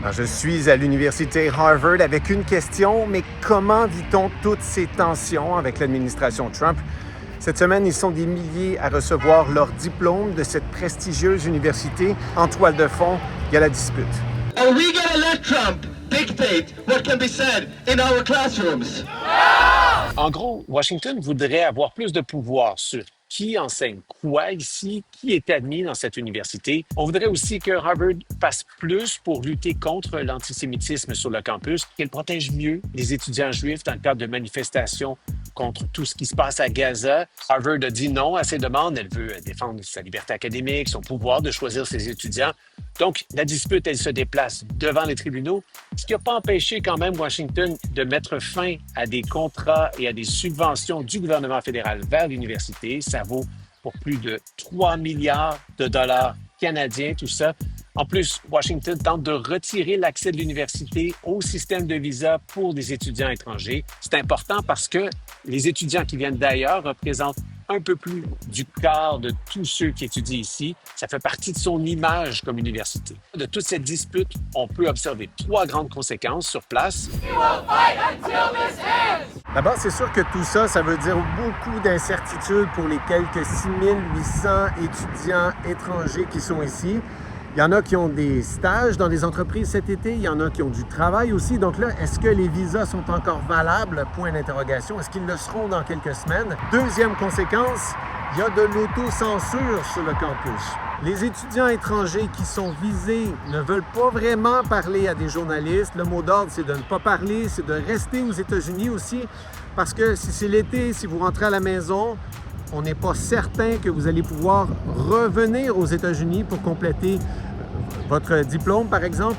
Alors, je suis à l'université Harvard avec une question, mais comment vit-on toutes ces tensions avec l'administration Trump? Cette semaine, ils sont des milliers à recevoir leur diplôme de cette prestigieuse université. En toile de fond, il y a la dispute. Are we going to let Trump dictate what can be said in our classrooms? En gros, Washington voudrait avoir plus de pouvoir sur qui enseigne quoi ici, qui est admis dans cette université. On voudrait aussi que Harvard fasse plus pour lutter contre l'antisémitisme sur le campus, qu'elle protège mieux les étudiants juifs dans le cadre de manifestations contre tout ce qui se passe à Gaza. Harvard a dit non à ces demandes. Elle veut défendre sa liberté académique, son pouvoir de choisir ses étudiants. Donc, la dispute, elle se déplace devant les tribunaux, ce qui n'a pas empêché quand même Washington de mettre fin à des contrats et à des subventions du gouvernement fédéral vers l'université. Ça vaut pour plus de 3 milliards de dollars canadiens, tout ça. En plus, Washington tente de retirer l'accès de l'université au système de visa pour des étudiants étrangers. C'est important parce que les étudiants qui viennent d'ailleurs représentent un peu plus du quart de tous ceux qui étudient ici. Ça fait partie de son image comme université. De toute cette dispute, on peut observer 3 grandes conséquences sur place. D'abord, c'est sûr que tout ça, ça veut dire beaucoup d'incertitudes pour les quelques 6800 étudiants étrangers qui sont ici. Il y en a qui ont des stages dans des entreprises cet été, il y en a qui ont du travail aussi. Donc là, est-ce que les visas sont encore valables? Point d'interrogation. Est-ce qu'ils le seront dans quelques semaines? Deuxième conséquence, il y a de l'autocensure sur le campus. Les étudiants étrangers qui sont visés ne veulent pas vraiment parler à des journalistes. Le mot d'ordre, c'est de ne pas parler, c'est de rester aux États-Unis aussi, parce que si c'est l'été, si vous rentrez à la maison, on n'est pas certain que vous allez pouvoir revenir aux États-Unis pour compléter votre diplôme, par exemple.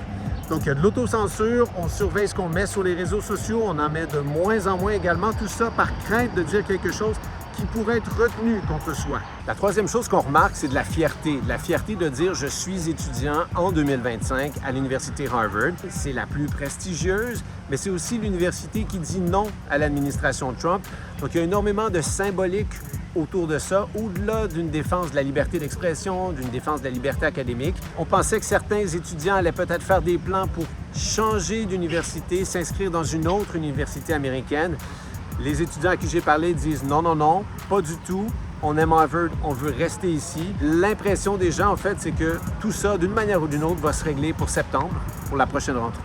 Donc, il y a de l'autocensure, on surveille ce qu'on met sur les réseaux sociaux, on en met de moins en moins également, tout ça par crainte de dire quelque chose qui pourrait être retenu contre soi. La troisième chose qu'on remarque, c'est de la fierté de dire « je suis étudiant en 2025 à l'université Harvard ». C'est la plus prestigieuse, mais c'est aussi l'université qui dit non à l'administration Trump. Donc, il y a énormément de symbolique autour de ça, au-delà d'une défense de la liberté d'expression, d'une défense de la liberté académique. On pensait que certains étudiants allaient peut-être faire des plans pour changer d'université, s'inscrire dans une autre université américaine. Les étudiants à qui j'ai parlé disent non, non, non, pas du tout. On aime Harvard, on veut rester ici. L'impression des gens, en fait, c'est que tout ça, d'une manière ou d'une autre, va se régler pour septembre, pour la prochaine rentrée.